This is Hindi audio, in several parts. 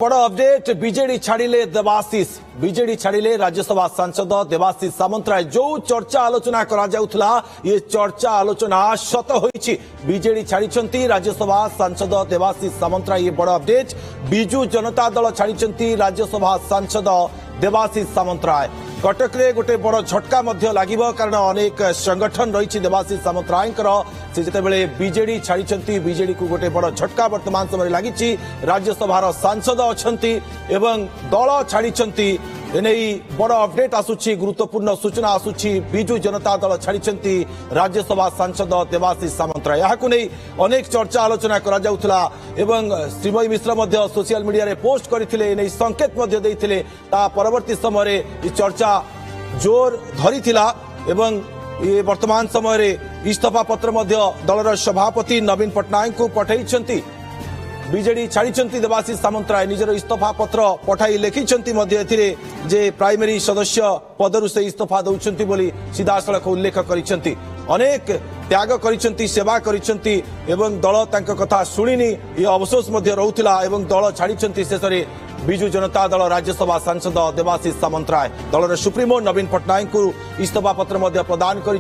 बड़ अपडेट बीजेडी छाड़िले देवाशीष बीजेडी छाड़िले राज्यसभा सांसद देवाशीष सामंतराय जो चर्चा आलोचना करा जाउथला ये चर्चा आलोचना शत होईछि बीजेडी छाड़िछंती राज्यसभा सांसद देवाशीष सामंतराय ये बड़ अपडेट बिजू जनता दल छाड़िछंती राज्यसभा सांसद देवाशीष सामंतराय कटक रे गोटे बड़ झटका मध्य लागिबो कारण अनेक संगठन रही देवाशीष सामंतरायकर से जितेबाला बीजेडी छाड़ी बीजेडी को गोटे बड़ झटका वर्तमान समय लगी राज्यसभार सांसद अच्छी एवं दल छाड़ी एने बड़ अपडेट आसुची गुरुत्वपूर्ण सूचना आसुची बिजू जनता दल छाड़ी राज्यसभा सांसद देवाशीष सामंतराय यहाँ अनेक चर्चा आलोचना करा जाउथला एवं श्रीमयी मिश्र सोशल मीडिया रे पोस्ट करथिले संकेत देइथिले ता परवर्ती समय चर्चा जोर धरी एवं ये वर्तमान समय इस्तीफा पत्र दलर सभापति नवीन पट्टनायक को पठाई बीजेडी छाड़ी देवाशीष सामंतराय निजर इस्तीफा पत्र पठाई लिखिं जे प्राइमरी सदस्य पदरु से इस्तीफा दौरान बोली सीधासलख उल्लेख कर अनेक त्याग कर सेवा कर दल कथा शुणिनी ये अवशोष रोला दल छाड़ी शेष बिजू जनता दल राज्यसभा सांसद देवाशीष सामंतराय दलर सुप्रीमो नवीन पट्टनायक को इस्तीफा पत्र प्रदान कर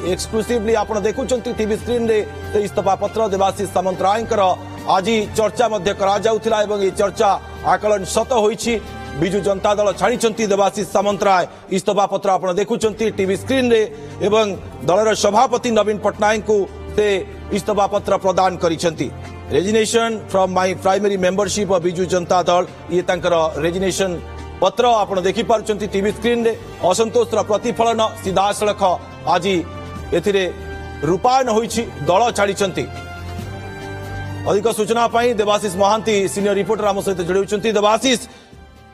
एक्सक्लूसिवली आप देखुं टीवी स्क्रीन रे इस्तीफा पत्र देवाशीष सामंतरायकर आज चर्चा करा जाउथिला एवं ये चर्चा आकलन सत होईछि बिजू जनता दल छाड़ी देवाशीष सामंतराय इस्तीफा पत्र आप देखुं टीवी स्क्रीन रे एवं दलर सभापति नवीन पट्टनायक को से इस्तीफा पत्र प्रदान करिसेंती resignation from my primary membership of Biju Janata Dal ये तांकर रेजिग्नेशन पत्र आप देखि पारुचंती टीवी स्क्रीन रे असंतोष प्रतिफलन सीधासलख आज एथिरे रूपायन होईछि दल छाड़ी अधिक सूचना पाई देवाशीष महांती सीनियर रिपोर्टर आम सहित जोड़ी देवाशीष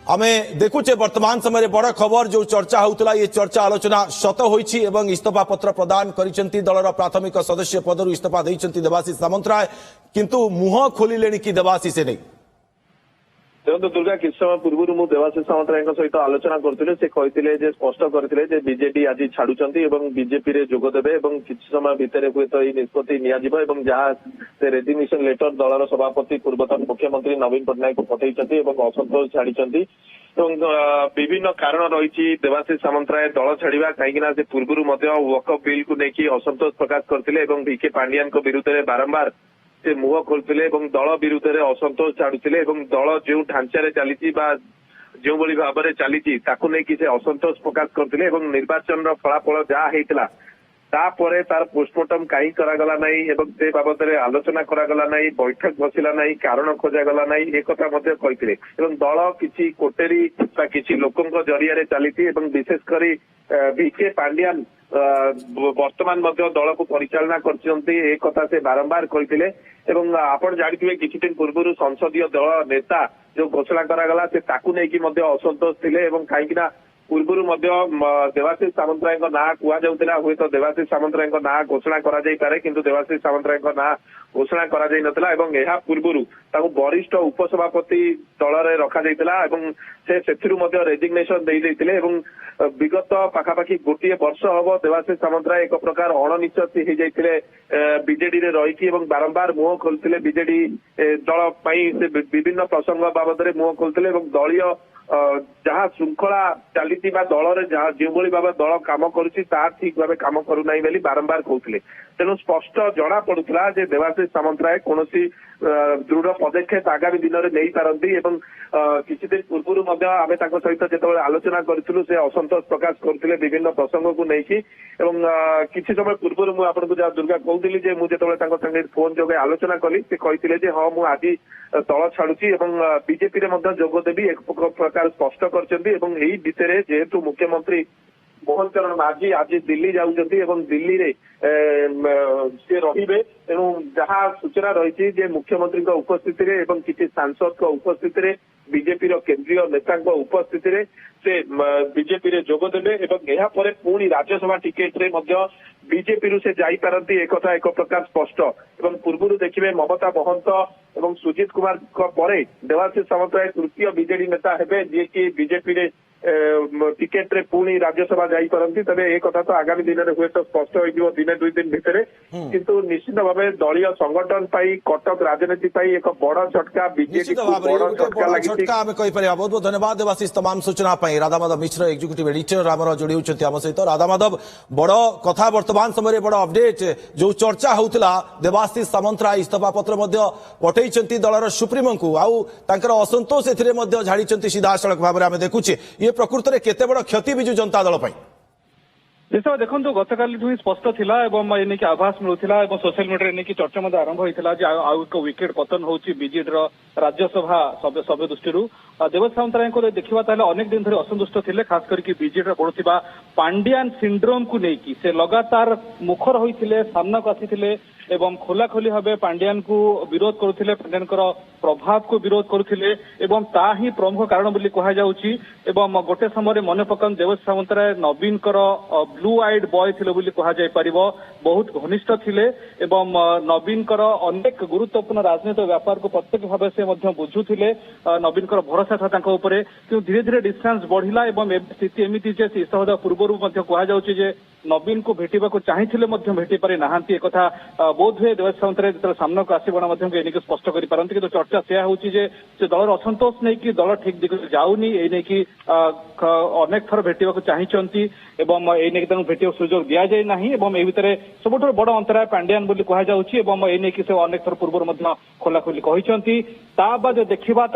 आमे देखुचे वर्तमान समय बड़ खबर जो चर्चा होता ये चर्चा आलोचना शत होईछि एवं इस्तीफा पत्र प्रदान करिसेंती दलर प्राथमिक सदस्य पदरु इस्तीफा देइसेंती देवाशीष सामंतराय किंतु मुह खोलिलेनी कि देवाशीष नहीं देखो दुर्गा किस समय पूर्व मुझे देवाशीष सामंतराय सहित आलोचना करते स्पष्ट करते बीजेडी आज छाड़ुंट बीजेपी रे जोगदेवे किसी समय भितर हुए तो निष्पत्ति जहाँ से रेजिग्नेशन लेटर दलर सभापति पूर्वतन मुख्यमंत्री नवीन पट्टनायक को पठाई असंतोष छाड़ी विभिन्न कारण रही देवाशीष सामंतराय दल छाड़ा कहीं पूर्व वकफ बिल को लेकिन असंतोष प्रकाश करते भिके पांडियान विरुद्ध में बारंबार से मुह खोलुले दल विरुद्ध में असंतोष छाड़ुले दल जो ढांचारे चली जो भाव में चली से असंतोष प्रकाश करते निर्वाचन फलाफल जहाँ होता तापर तार पोस्टमार्टम कहीं करागला नहीं एवं से बाबद में आलोचना करागला नहीं बैठक बसिला नहीं कारण खोजागला नहीं एक कहते दल किसी कोटेरी किसी लोकों जरिया चली विशेषकर भिके पांडियान वर्तमान दल को परिचालना कर से बारंबार कहते आप जानते किसी दिन पूर्व संसदीय दल नेता जो घोषणा करागला से असंतोष थे कहीं पूर्व देवाशीष सामंतराय ना कहला हुए तो देवाशीष सामंतराय ना घोषणा करे किंतु देवाशीष सामंतराय ना घोषणा करा पूर्व वरिष्ठ उपसभापति दल में रखा से रेजिग्नेशन देते विगत पाखापाखि गोटे वर्ष हम देवाशीष सामंतराय एक प्रकार अणनिश्चित हो जाते बीजेडी रे रही बारंबार मुह खोलते बीजेडी दल विभिन्न प्रसंग बाबद में मुह खोलते दलीय जहाँ श्रृंखला चली दल जो भाव दल कम कर ठीक भाव कम करूना बारंबार कहते तेणु स्पष्ट जना पड़ूला देवाशीष सामंतराय कौन दृढ़ पदक्षेप आगामी दिन में नहीं पारती किसी दिन पूर्व आम सहित जो आलोचना करूँ से असंतोष प्रकाश करते विभिन्न प्रसंग को लेकिन किसी समय पूर्व मुझे जहाँ दुर्गा कहती मुझे फोन जो आलोचना कली से कहते हाँ मुझे आज दल छाड़ुची बीजेपी रे जोगदेवी एक प्रकार स्पष्ट कर विषय जेहेतु मुख्यमंत्री मोहन चरण माझी आज दिल्ली जाऊँगी दिल्ली रे सी रे तेणु जहाँ सूचना रही मुख्यमंत्री उपस्थित किसी सांसद उपस्थित बीजेपी केंद्रीय नेता उपस्थित से बीजेपी रे जोगदेवे पुणी राज्यसभा टिकेट रे बीजेपी से जापारती एक प्रकार स्पष्ट पूर्व देखिए ममता महंत और सुजीत कुमार देवाशीष सामंतराय तृतीय बीजेडी नेता हेबे जी कि बीजेपी रे टिकेट रे पुणी राज्यसभा जाइपारती तेज ए कथा तो आगामी दिन में हुए तो स्पष्ट हो दिने दुई दिन भितर किंतु निश्चित भाव दलीय संगठन कटक राजनीति एक बड़ झटका बीजेपी निश्चित भाव बड़ झटका लगी झटका आम कहीपर बहुत बहुत धन्यवाद देवाशीष तमाम सूचना राधा माधव मिश्र एक्जिक्यूटिव एडिटर आम जोड़ी होती आम सहित राधा माधव बड़ कथा वर्तमान समय बड़ अपडेट जो चर्चा होता देवाशीष सामंतराय इस्तीफा पत्र पठई दलर सुप्रीमो को आउ असंतोष झाड़ी सीधा सड़क भाव में देखुचे ये प्रकृत में केते बड़ क्षति विजु जनता दल निश्चय देखो गतकाली ही स्पष्ट थिला एवं एने आभास मिलूला सोशल मीडिया एने चर्चा आरंभ होता आउ एक विकेट पतन होची बीजेडी राज्यसभा सभ्य दृष्टि देवश सामंतराय देखा अनेक दिन धरी असंतुष्ट थे खास करके बीजेडी बढ़ुवा पांडियान सिंड्रोम को लेकिन से लगातार मुखर होते सामना को आसी एवं खोला खोली भाव पांडियान को विरोध करुले पांडियान प्रभाव को विरोध करुले एवं ता ही प्रमुख कारण बोली कहुची एवं गोटे समय मन पकान देवश सामंतराय नवीन ब्लू आइड बॉय थिले बोली कहुई पार बहुत घनिष्ठ थिले एवं नवीन अनेक गुरुत्वपूर्ण राजनीतिक व्यापार को प्रत्यक्ष भाव से बुझुले नवीन भरोसा था कि धीरे धीरे डिस्टेंस बढ़िला एवं स्थिति एमती इस्तीफा पूर्व कहुचे नवीन को भेटा चाहिए भेटी पारि ना एक बोध हुए देवश सामंतराय जो सामना को आसो स्पष्ट करें कि चर्चा से दलर असंतोष नहीं कि दल ठीक दिग जाऊनी ये अनेक थर भेटा चाहती एवं भेटा सुजोग दि जाए ना भितर सब बड़ अंतराय पांडियान बोली कहुची से अनेक थर पूर्व खोलाखोली कहते बाद देखा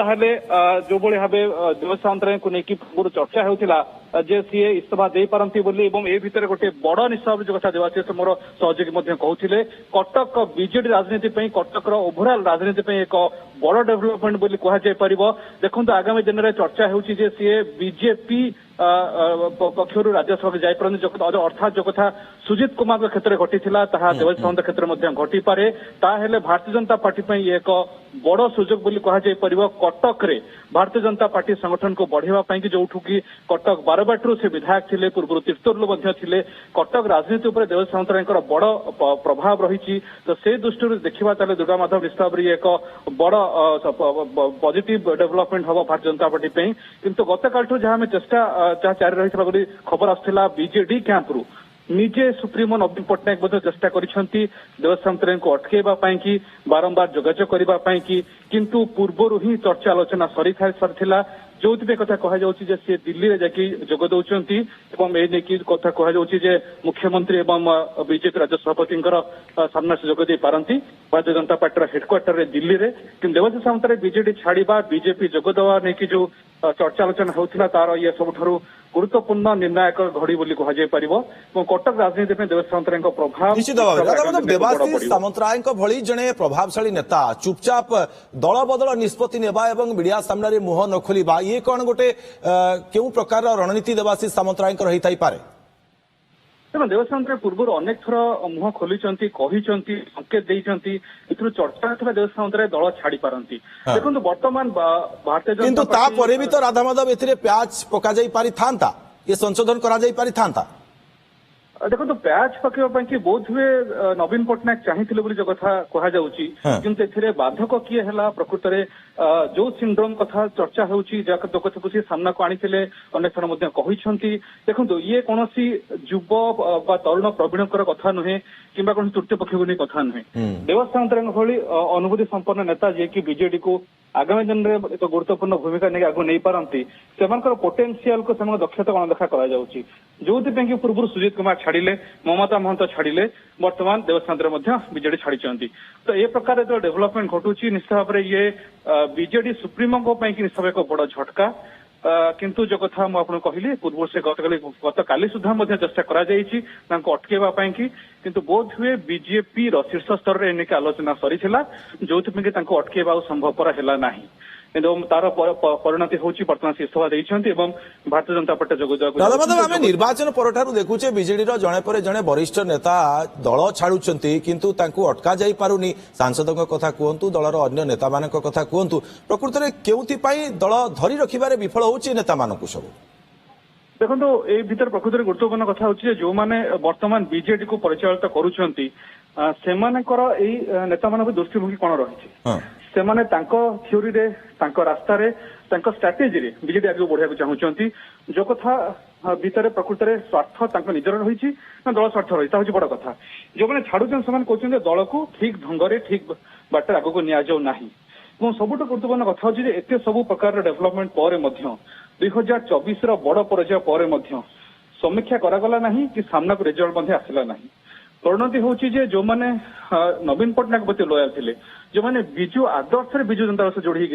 जो भाव देवश सामंतराय को लेकिन पूर्व चर्चा होता जे सी इस्तीफा दे पारती बोली ए भितर गोटे बड़ निष्पत्ति जो कथा देवाशीष मोर सहयोगी कहते कटक बीजेडी राजनीति कटक ओभरऑल राजनीति एक बड़ डेभलपमेंट बोली कहुई पार देखो आगामी दिन में चर्चा होची जे सी बीजेपी पक्षर राज्यसभा जापार अर्थात जो कथा सुजित कुमार क्षेत्र में घटी देवश सामंत क्षेत्र में घटी पारे भारतीय जनता पार्टी एक बड़ सुजोग बोली कहुई पार कटक रे भारतीय जनता पार्टी संगठन को बढ़ावाई जो कि कटक बारबाटू से विधायक थे पूर्व तीर्तोलू थे कटक राजनीति उपर देवश सामंतराय बड़ प्रभाव रही तो से दृष्टि देखा दुर्गा माधव निष्ठा एक बड़ पॉजिटिव डेभलपमेंट हम भारतीय जनता पार्टी किंतु गतकाल जहाँ चेष्टा जहाँ जारी रही खबर आसाला बीजेडी कैंपरू निजे सुप्रीमो नवीन पट्टनायक चेष्टा करिसेंती देवश सामंतराय को अटकेबा कि बारंबार जोगाजोग करने किंतु पूर्व ही चर्चा आलोचना सरीला जो कथा कहुचे सी दिल्ली में जाकि जोग दौरान कथा कहुचे मुख्यमंत्री एवं बीजेपी राज्य सभापति सामना से जोग दे पारती भारतीय जनता पार्टी हेडक्वार्टर रे दिल्ली में कि देवश सामंतराय बीजेडी छाड़ा बीजेपी जोग देवा नहीं जो चर्चा आलोचना होता तार ये सबुठ गुरुत्वपूर्ण निर्णायक घड़ी बोली कहुई पार कटक राजनीति में देवश सामंतराय प्रभाव निश्चित भाव देवाशीष सामंतराय भली जड़े प्रभावशाली नेता चुपचाप दल बदल निष्पत्ति नेबा एवं मीडिया सामने मुह न खोलिबा ये कौन गोटे क्यों प्रकार रणनीति देवाशीष सामंतराय रही थाई पारे तेना देवश सामंतराय पूर्व अनेक थर मुह खोली संकेत देती चर्चा था देवश सामंतराय दल छाड़ी पारती देखो बर्तमान भारतीय जनता पार्टी भी तो राधा माधव ए प्याच पका जाई पारि थांता ये संशोधन करा जाई पारि थांता देखो तो प्याज पकेवा कि बोध हुए नवीन पट्टनायक चाहिए जो कथा कहुची किंतु ए बाधक किए है प्रकृत में जो सिंड्रोम कथा चर्चा होची जो कथा को सामना को आनी अनेक थर कहते देखो ये कौन युव तरुण प्रवीण कथा नुहे कि कौन तृतीय पक्ष को नहीं कथा नुहे देवश सामंतराय भली अनुभूति संपन्न नेता जी कि बीजेडी को आगामी दिन में एक गुरुत्वपूर्ण भूमिका नहीं आगे नहीं पारती से पोटेंशियल को दक्षता अणदेखा जो पूर्व सुजित कुमार छाड़िले ममता महंत छाड़िले वर्तमान देवश सामंतराय बीजेडी छाड़ी तो ये प्रकार जो डेभलपमेंट घटुची निश्चित भाव में ये बीजेडी सुप्रीमो निश्चित भाव एक बड़ झटका किंतु जो कथा मुझे कहली पूर्व से गतकाली सुधा चेष्टा अटकेबा किंतु बोध हुए बीजेपी शीर्ष स्तर में एनिक आलोचना सरीला जो अटकेबा संभवपर है तार परिणति होची वर्तमान से इस्तीफा देइछन्ती एवं भारतीय जनता पार्टी जोग निर्वाचन पर देखुचे बीजेडी जड़े पर जड़े वरिष्ठ नेता दल छाड़ुचंती किंतु तांकू अटका जाई पारुनी सांसदों कथा कहतु दलर अन्य नेता मान कथा कहतु प्रकृत में केउथि दल धरी रखिबारे विफल होची नेता मानकु सब देखो ये भीतर प्रकृत में गुरुत्वपूर्ण कथा होची जो माने वर्तमान बीजेडी को परिचालित करूछंती सेमानकर एई नेता मान दृष्टिभंगी कौन रही सेमाने तांको थ्योरी रे तांको रास्ता रे स्ट्राटेजी रे बीजेडी आगे बढ़िया चाहूंगी जो कथा भितर प्रकृत में स्वार्थ निजर रही ना दल स्वार्थ रही हूँ बड़ कथा जो मैंने छाड़ुन से कहते दल को ठीक ढंग से ठीक बाटर आग को नि जाऊ ना सबुठ गुरुत्वपूर्ण कथा हूँ एत सब प्रकार डेभलपमेंट पर 2024 बड़ पर्याय पर समीक्षा करागला नहीं कि सामना को रिजल्ट आसला नहीं परिणति हूँ जो मैंने नवीन पट्टनायक प्रति लयाल थे जो मैंने विजु आदर्श विजु जनता दल से जोड़ी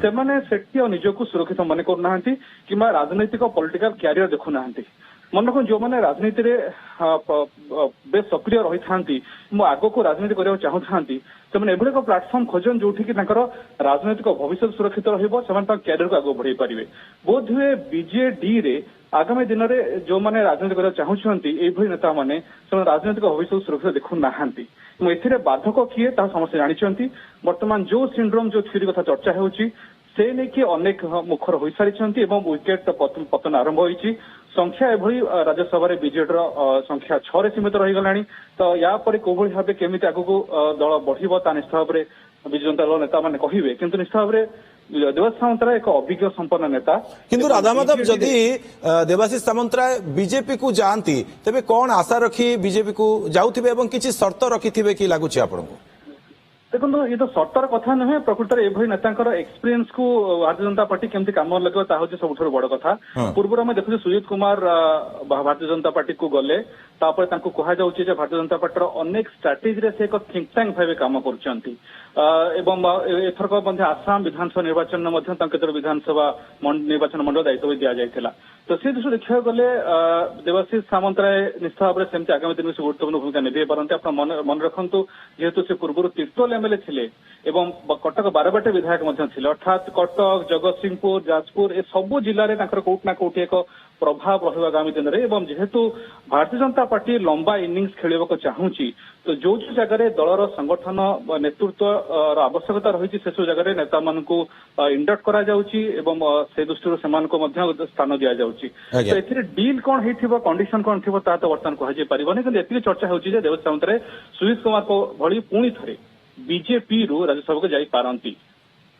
से निजक सुरक्षित मन करना कि राजनैतिक पॉलिटिकल क्यारियर देखुना मन रख जो मैंने राजनीति बेस सक्रिय रही था आग को राजनीति करने चाहूँ से एक प्लाटफर्म खोजन जो राजनैतिक भविष्य सुरक्षित क्यारियर को आगे बढ़े पारे बोध हुए बीजेडी रे आगामी दिन में जो मैंने राजनीति करने चाहूँ नेता मैंने राजनैतिक भविष्य सुरक्षित देखुना ए बाधक किए समस्त जानते बर्तमान जो सिंड्रोम जो थ्योरी कथा चर्चा होची से नहीं अनेक मुखर हो सारी विकेट पतन आरंभ होती संख्या एभली राज्यसभा बीजेडी संख्या 6 सीमित रहीगला तो या कोभली भाव केमी आगू दल बढ़ निश्चित भाव में विजु जनता दल नेता मैंने कहे किंतु निश्चित भाव में देवाशीष सामंतराय एक अभिज्ञ संपन्न नेता किंतु राधा माधव जदि देवाशीष सामंतराय बीजेपी को जाती तेबे कौन आशा रखी बीजेपी को जाउथिबे एवं किछि शर्त रखिथिबे कि लागुछि आपनको देखो ये तो सर्तर कथा नुहे प्रकृत में एभली नेता एक्सपीरियंस को भारतीय जनता पार्टी केमती काम लगे सब बड़ कथा पूर्व आम देखुचे सुजीत कुमार भारतीय जनता पार्टी को गले कहुचे भारतीय जनता पार्टी अनेक स्ट्राटेजी से एक थिंक टैंक भाव काम करथरक आसाम विधानसभा निर्वाचन विधानसभा निर्वाचन मंडल दायित्व दि जाइए तो से दृष्टि देखा गले देवाशीष सामंतराय निश्चित भाव में सेमती आगामी दिन में गुरुत्वपूर्ण भूमिका निभे पारती आप मन रखु जेहेतु से पूर्व तीर्तोल एमएलए थे एवं कटक बारबाटी विधायक थे अर्थात कटक जगतसिंहपुर जाजपुर ए सबू जिले में कोटना कोटी एक प्रभाव रहा आगामी दिन में जेहेतु भारतीय जनता पार्टी लंबा इनिंग्स खेल चाहूँगी तो जो जो जगह दलर संगठन नेतृत्व आवश्यकता रही से सब जगह नेता मान इंडक्ट करा से दृष्टि से स्थान दि जाऊँगी तो ए डील कौन हो कंडीशन कौन थी तो बर्तमान कहुनी कि एति चर्चा होची देवाशीष सामंतराय सुजीत कुमार को भली पुणी थे बीजेपी रु राज्यसभा को जाई पारंती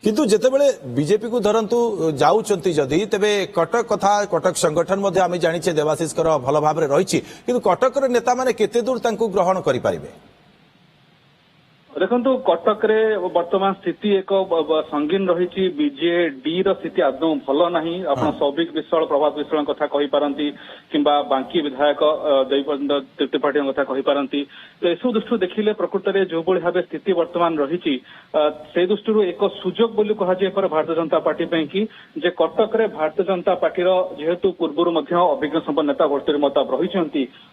किंतु जेतेबेले बीजेपी को धरंतु जाउचंती जदि तेबे कटक कथा कटक संगठन मध्ये आमी जानिछे देवाशीष कर भल भाव रे रहिछि किंतु कटक रे नेता माने केते दूर तांकु ग्रहण करि पारिबे देखो कटक रे वर्तमान स्थिति एक संगीन रही बीजेडी स्थिति आदौ भल ना आप सौभिक विश्वाल प्रभात विश्वाल कथा कही पारती किंबा बांकी विधायक त्रिपाठी कथा कही पारती तो एसबू दृष्टि देखिले प्रकृत में जो भाव स्थिति वर्तमान रही से दृष्टि एक सुजोग बोली कहुपर भारतीय जनता पार्टी कि जे कटक रे भारतीय जनता पार्टी जेहेतु पूर्व अभिज्ञ संपन्न नेता भर्ती मताब रही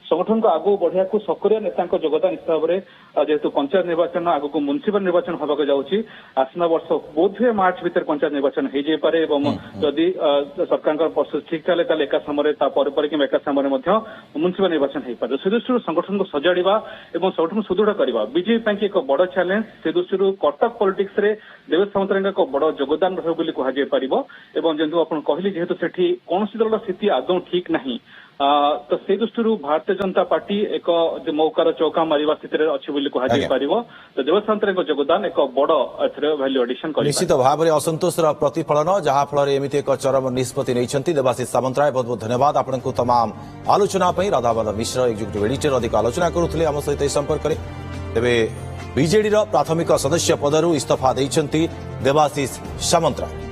संगठन को आगू बढ़िया को सक्रिय नेता योगदान निश्चित भाव में जेहेतु पंचायत निर्वाचन आग को म्युनिसिपल निर्वाचन होगा जाऊँगी आसना वर्ष बोध हुए मार्च भीतर पंचायत निर्वाचन हो जाए जदि सरकार प्रोसेस ठीक चले एका समय एका समय म्युनिसिपल निर्वाचन हो पारे से दृष्टि संगठन को सजाड़ा और संगठन सुदृढ़ करवा बीजेपी एक बड़ चैलेंज से दृष्टि कटक पॉलिटिक्स रे देवाशीष सामंतराय एक बड़ योगदान रही जंतु आप कहली जेहेतु सेठी कौन दल स्थिति आदौ ठीक नहीं तो से दृष्टि भारतीय जनता पार्टी एक मौकार चौका मारिबा स्थिति अच्छी तो देवाशीष सामंतराय योगदान एक बड़ वैल्यू एडिशन निश्चित भाव में असंतोषर प्रतिफलन जहाँ फल एमती एक चरम निष्पत्ति नहीं देवाशीष सामंतराय बहुत बहुत धन्यवाद आपको तमाम आलोचना राधामाधव मिश्र एक्जिक्यूटिव एडिटर अधिक आलोचना करुले आम सहित संपर्क में तेरे बीजेडी प्राथमिक सदस्य पदर इस्तीफा देवाशीष सामंतराय।